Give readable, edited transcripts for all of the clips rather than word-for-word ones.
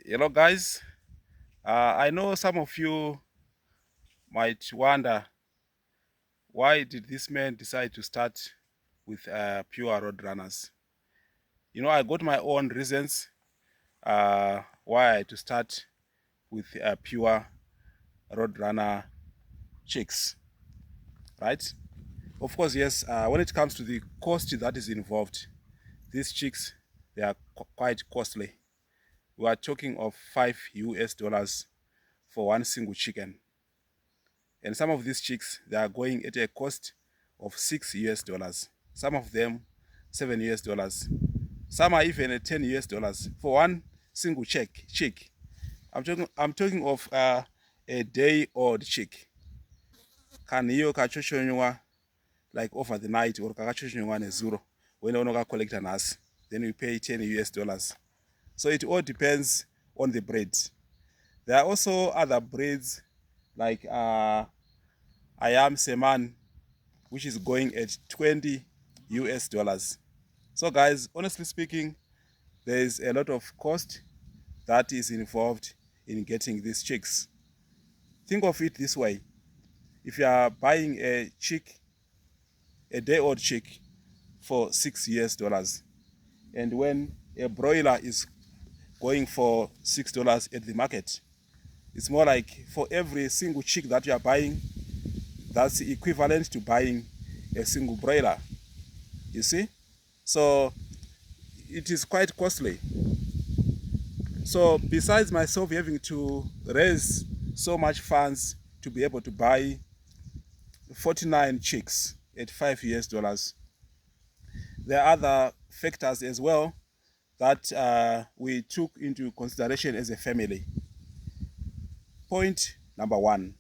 Hello guys, I know some of you might wonder why did this man decide to start with pure road runners. I got my own reasons why to start with pure road runner chicks, right? Of course, yes, when it comes to the cost that is involved, these chicks, they are quite costly. We are talking of $5 for one single chicken. And some of these chicks, they are going at a cost of $6. Some of them $7. Some are even at $10 for one single chick. I'm talking of a day-old chick. Can you kachochonywa like over the night or kakachochonywa nezuro when you collect an ass, then we pay $10. So it all depends on the breed. There are also other breeds like I am Seman, which is going at $20. So guys, honestly speaking, there is a lot of cost that is involved in getting these chicks. Think of it this way. If you are buying a chick, a day-old chick for $6, and when a broiler is going for $6 at the market, it's more like for every single chick that you are buying, that's equivalent to buying a single broiler. You see? So it is quite costly. So besides myself having to raise so much funds to be able to buy 49 chicks at $5, there are other factors as well that we took into consideration as a family. Point number one.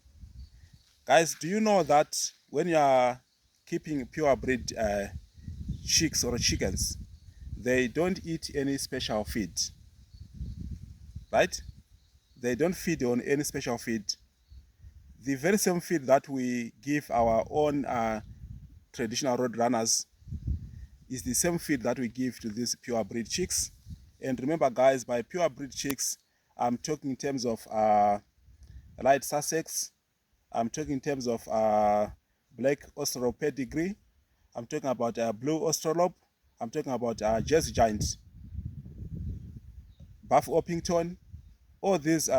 Guys, do you know that when you are keeping pure breed chicks or chickens, they don't eat any special feed, right? They don't feed on any special feed. The very same feed that we give our own traditional road runners is the same feed that we give to these pure breed chicks. And remember guys, by pure breed chicks, I'm talking in terms of light Sussex, I'm talking in terms of black Australorp pedigree, I'm talking about blue Australorp, I'm talking about Jersey Giant, Buff Orpington. All these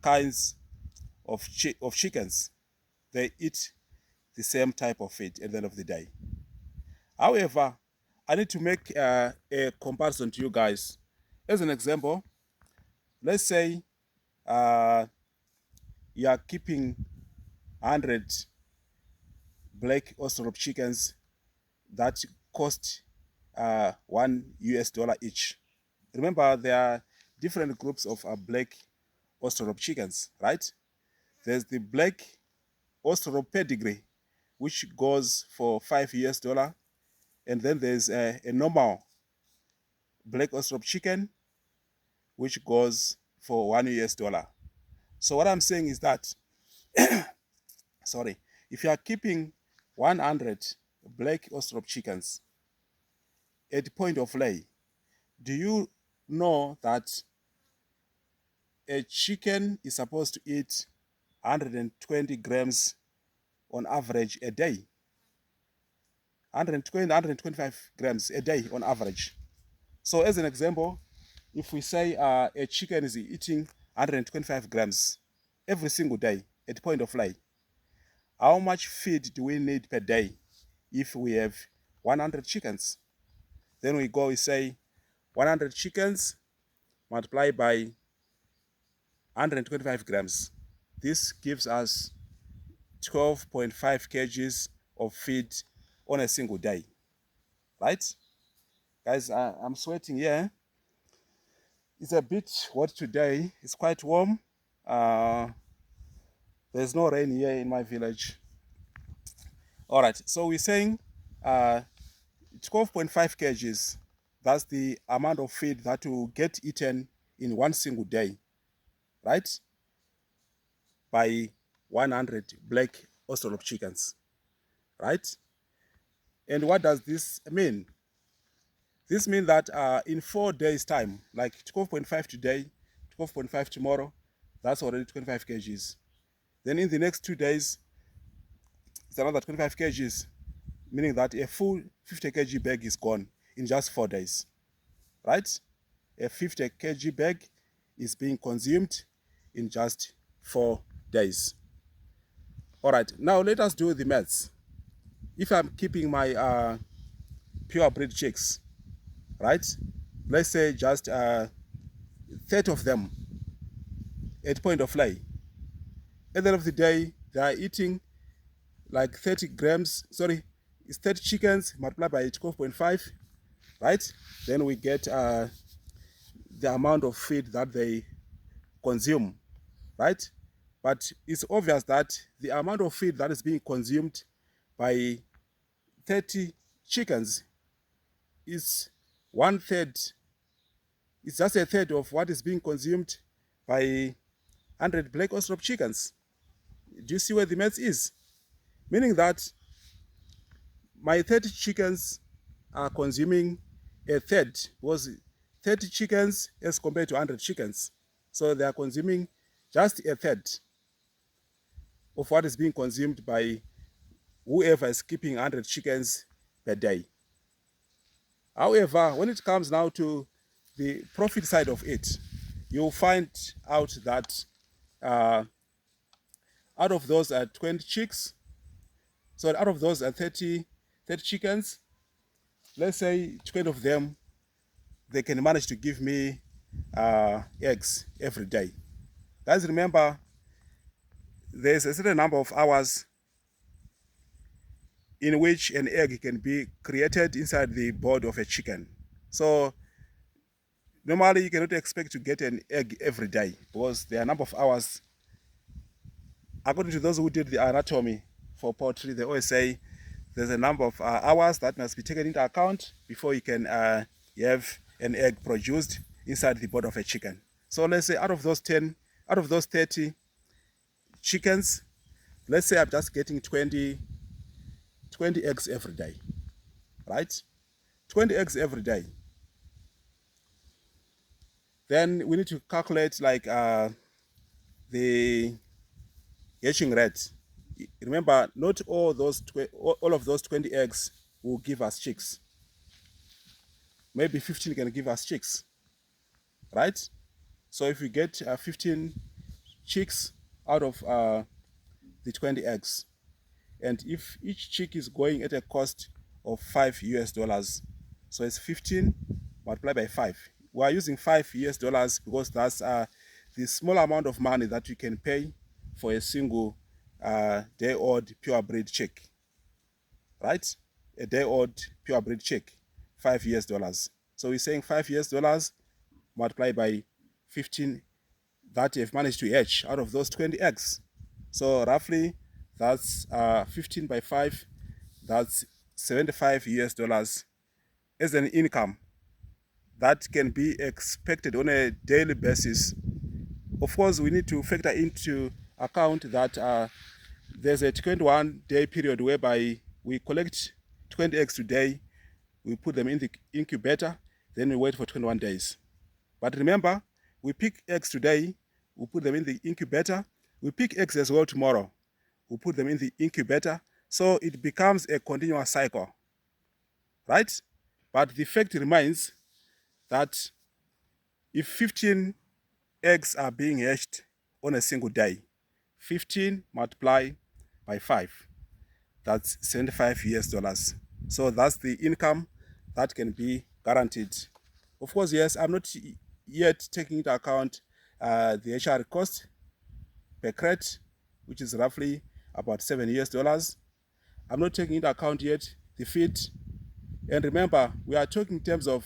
kinds of chickens, they eat the same type of feed at the end of the day. However, I need to make a comparison to you guys. As an example, let's say you are keeping 100 black Australorp chickens that cost $1 each. Remember, there are different groups of black Australorp chickens, right? There's the black Australorp pedigree, which goes for $5, and then there's a normal black Australorp chicken, which goes for $1. So what I'm saying is that, sorry, if you are keeping 100 black Australorp chickens at the point of lay, do you know that a chicken is supposed to eat 120 grams on average a day? 120, 125 grams a day on average. So as an example, if we say a chicken is eating 125 grams every single day at the point of lay, how much feed do we need per day if we have 100 chickens? Then we say 100 chickens multiplied by 125 grams. This gives us 12.5 kgs of feed on a single day, right? Guys, I'm sweating here. It's a bit hot today. It's quite warm. There's no rain here in my village. All right, so we're saying 12.5 kgs. That's the amount of feed that will get eaten in one single day, right? By 100 black Australorp chickens, right? And what does this mean? This means that in 4 days time, like 12.5 today, 12.5 tomorrow, that's already 25 kgs. Then in the next 2 days, it's another 25 kgs, meaning that a full 50 kg bag is gone in just 4 days, right? A 50 kg bag is being consumed in just 4 days. All right, now let us do the maths. If I'm keeping my pure breed chicks, right? Let's say just 30 of them at point of lay. At the end of the day, they are eating like 30 grams, sorry, it's 30 chickens multiplied by 12.5, right? Then we get the amount of feed that they consume, right? But it's obvious that the amount of feed that is being consumed by 30 chickens is 1/3. It's just a third of what is being consumed by 100 black ostrich chickens. Do you see where the math is? Meaning that my 30 chickens are consuming a third, was 30 chickens as compared to 100 chickens. So they are consuming just a third of what is being consumed by whoever is keeping 100 chickens per day. However, when it comes now to the profit side of it, you'll find out that out of those 20 chicks, so out of those 30 chickens, let's say 20 of them, they can manage to give me eggs every day. Guys, remember, there's a certain number of hours in which an egg can be created inside the body of a chicken. So normally you cannot expect to get an egg every day because there are a number of hours. According to those who did the anatomy for poultry, they always say there's a number of hours that must be taken into account before you can have an egg produced inside the body of a chicken. So let's say out of those 30 chickens, let's say I'm just getting 20 eggs every day, right? 20 eggs every day. Then we need to calculate like the hatching rate. Remember, not all of those 20 eggs will give us chicks. Maybe 15 can give us chicks, right? So if we get 15 chicks out of the 20 eggs, and if each chick is going at a cost of $5, so it's 15 multiplied by 5. We are using $5 because that's the small amount of money that you can pay for a single day-old purebred chick, right? A day-old purebred chick, $5. So we're saying $5 multiplied by 15 that you've managed to hatch out of those 20 eggs. So roughly that's 15 by 5, that's $75 as an income that can be expected on a daily basis. Of course, we need to factor into account that there's a 21-day period whereby we collect 20 eggs today, we put them in the incubator, then we wait for 21 days. But remember, we pick eggs today, we put them in the incubator, we pick eggs as well tomorrow, we put them in the incubator, so it becomes a continuous cycle, right? But the fact remains that if 15 eggs are being hatched on a single day, 15 multiplied by 5, that's $75. So that's the income that can be guaranteed. Of course, yes, I'm not yet taking into account the HR cost per crate, which is roughly about $7. I'm not taking into account yet the feed. And remember, we are talking in terms of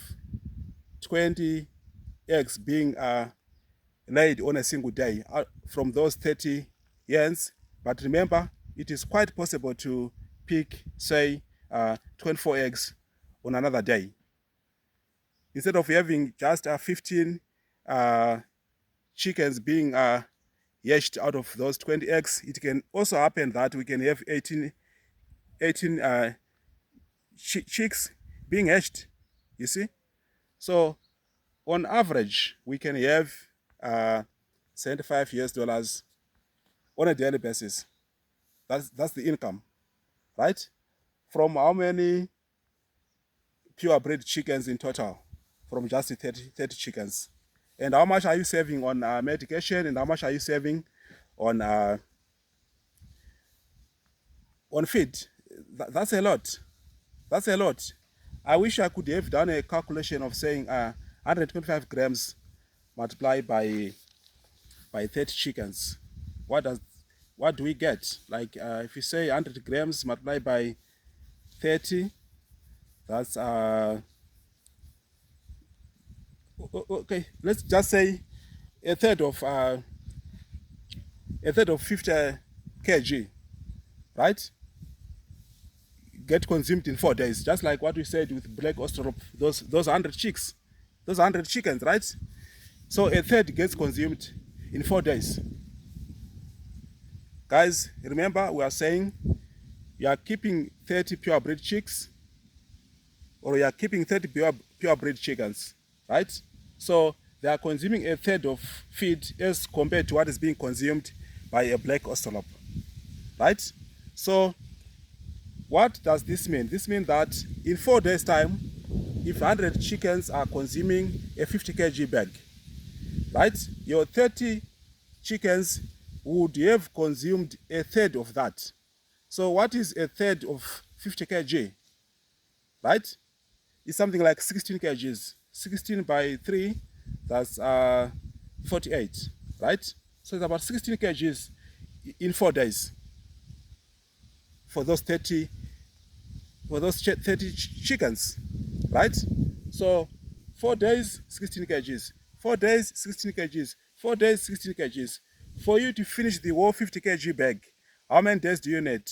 20 eggs being laid on a single day from those 30 hens. But remember, it is quite possible to pick, say, 24 eggs on another day. Instead of having just 15 chickens being hatched out of those 20 eggs, it can also happen that we can have 18 chicks being hatched, you see? So on average, we can have $75 on a daily basis. That's the income, right? From how many purebred chickens in total? From just the 30 chickens. And how much are you saving on medication, and how much are you saving on feed? That's a lot. That's a lot. I wish I could have done a calculation of saying 125 grams multiplied by 30 chickens. What do we get? Like if you say 100 grams multiplied by 30, that's okay. Let's just say a third of 50 kg, right? Get consumed in 4 days, just like what we said with black ostrich, those 100 chicks, those 100 chickens, right? So a third gets consumed in 4 days. Guys, remember we are saying you are keeping 30 purebred chicks, or you are keeping 30 purebred chickens, right? So they are consuming a third of feed as compared to what is being consumed by a black ostrich, right? So what does this mean? This means that in 4 days' time, if 100 chickens are consuming a 50 kg bag, right, your 30 chickens would have consumed a third of that. So what is a third of 50 kg, right? It's something like 16 kgs. 16 by 3, that's 48, right? So it's about 16 kgs in 4 days for those 30 chickens, right? So 4 days, 16 kgs. 4 days, 16 kgs. 4 days, 16 kgs. For you to finish the whole 50 kg bag, how many days do you need?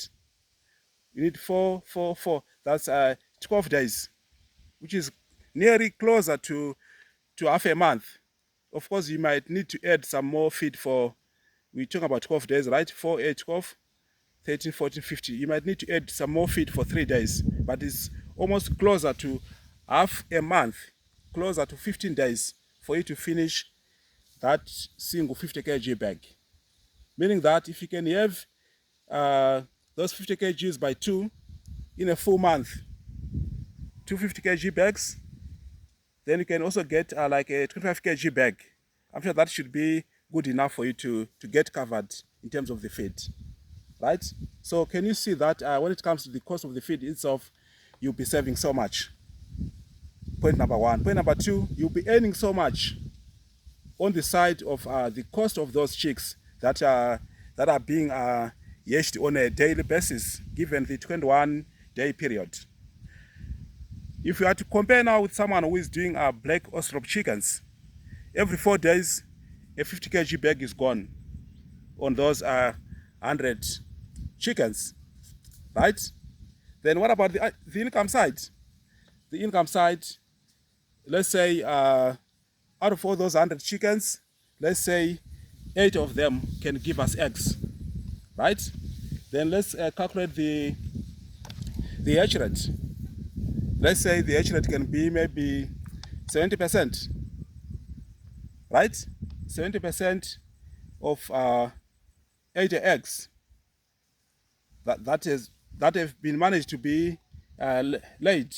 You need 4. That's 12 days, which is nearly closer to half a month. Of course, you might need to add some more feed for, we're talking about 12 days, right? 4, 8, 12, 13, 14, 15. You might need to add some more feed for 3 days, but it's almost closer to half a month, closer to 15 days for you to finish that single 50 kg bag. Meaning that if you can have those 50 kgs by 2 in a full month, 250 kg bags, then you can also get like a 25 kg bag. I'm sure that should be good enough for you to get covered in terms of the feed, right? So can you see that when it comes to the cost of the feed itself, you'll be saving so much? Point number 1. Point number 2, you'll be earning so much on the side of the cost of those chicks that are being hatched on a daily basis, given the 21-day period. If you are to compare now with someone who is doing black ostrich chickens, every 4 days, a 50 kg bag is gone on those 100 chickens, right? Then what about the income side? The income side, let's say out of all those 100 chickens, let's say 8 of them can give us eggs, right? Then let's calculate the hatch rate. Let's say the hatch rate can be maybe 70%, right? 70% of 80 eggs that have been managed to be laid,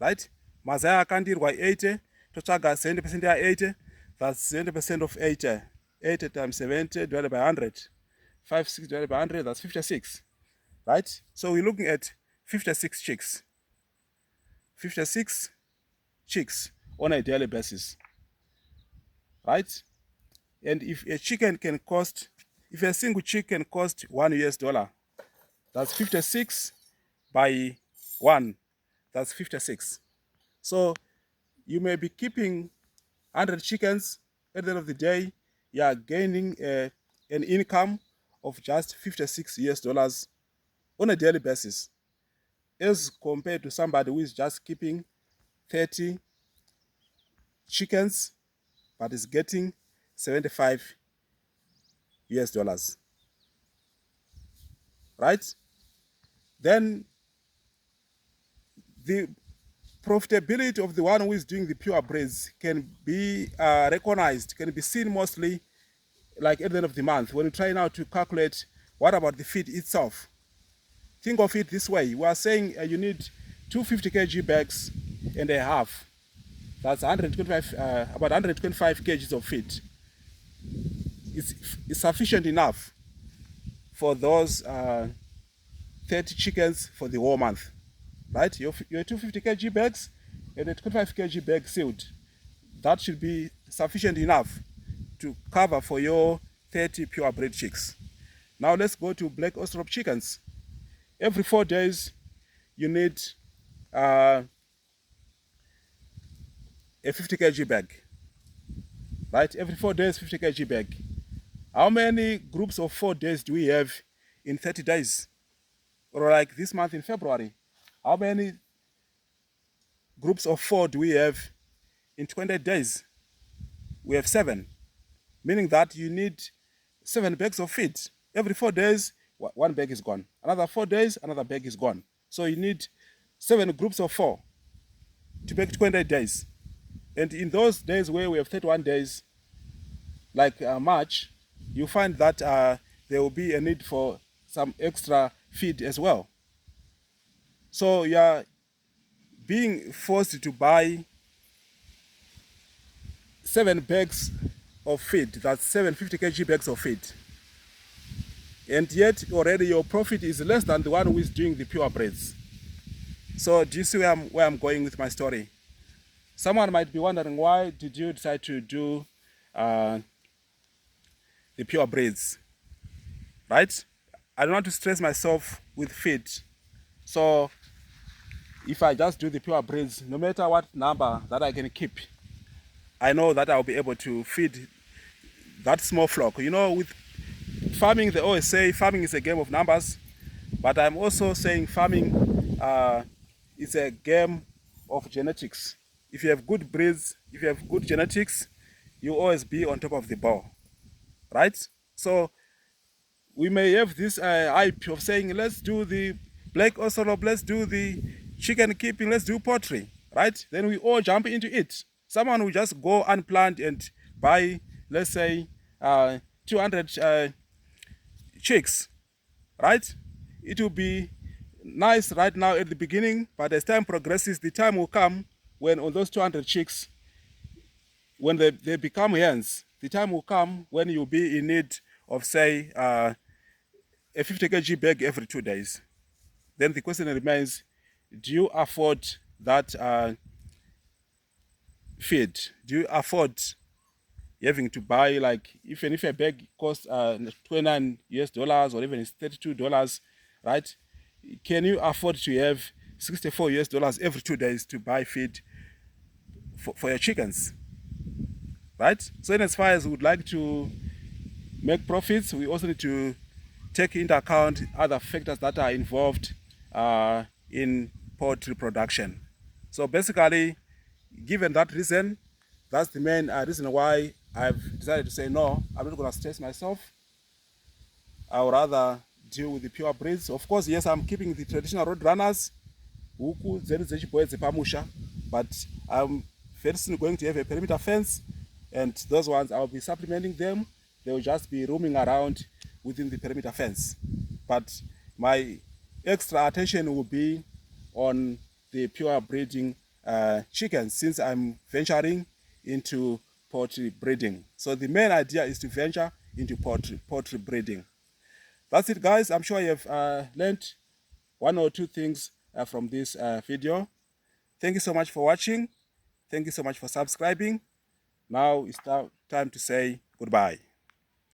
right? Mazaya akandirwa 80 tochaga 70% ya 80, that's 70% of 80. 80 times 70 divided by 100. 56 divided by 100, that's 56, right? So we're looking at 56 chicks. 56 chicks on a daily basis, right? And if a single chicken cost $1, that's 56 by 1, that's 56. So you may be keeping 100 chickens. At the end of the day, you are gaining an income of just $56 on a daily basis, as compared to somebody who is just keeping 30 chickens but is getting $75, right? Then the profitability of the one who is doing the pure breeds can be recognized, can be seen mostly like at the end of the month when you try now to calculate what about the feed itself. Think of it this way. We are saying you need 250 kg bags and a half. That's 125, about 125 kgs of feed. It's sufficient enough for those 30 chickens for the whole month, right? Your 250 kg bags and a 25 kg bag sealed. That should be sufficient enough to cover for your 30 purebred chicks. Now let's go to black Australorp chickens. Every 4 days you need a 50 kg bag, right? Every 4 days 50 kg bag. How many groups of 4 days do we have in 30 days? Or like this month in February, how many groups of 4 do we have in 20 days? We have 7, meaning that you need 7 bags of feed. Every 4 days, 1 bag is gone. Another 4 days, another bag is gone. So you need 7 groups of 4 to make 20 days. And in those days where we have 31 days, like March, you find that there will be a need for some extra feed as well. So you are being forced to buy 7 bags of feed. That's 750 kg bags of feed. And yet already your profit is less than the one who is doing the purebreds. So do you see where I'm going with my story? Someone might be wondering, why did you decide to do the purebreds, right? I don't want to stress myself with feed. So if I just do the purebreds, no matter what number that I can keep, I know that I'll be able to feed that small flock. You know, with farming, they always say farming is a game of numbers, but I'm also saying farming is a game of genetics. If you have good breeds, if you have good genetics, you always be on top of the ball, right? So we may have this hype of saying, let's do the black Australorp, let's do the chicken keeping, let's do poultry, right? Then we all jump into it. Someone will just go unplanned and buy, let's say, 200 chicks, right? It will be nice right now at the beginning, but as time progresses, the time will come when on those 200 chicks, when they become hens, the time will come when you'll be in need of, say, a 50 kg bag every 2 days. Then the question remains, do you afford that feed? Do you afford having to buy, like, even if a bag costs $29 US or even $32, right? Can you afford to have $64 US every 2 days to buy feed for your chickens, right? So in as far as we would like to make profits, we also need to take into account other factors that are involved in poultry production. So basically, given that reason, that's the main reason why I've decided to say, no, I'm not going to stress myself. I would rather deal with the pure breeds. Of course, yes, I'm keeping the traditional road runners, but I'm very soon going to have a perimeter fence, and those ones I'll be supplementing them. They will just be roaming around within the perimeter fence. But my extra attention will be on the pure breeding chickens, since I'm venturing into poultry breeding. So the main idea is to venture into poultry breeding. That's it, guys. I'm sure you've learned 1 or 2 things from this video. Thank you so much for watching. Thank you so much for subscribing. Now it's time to say goodbye.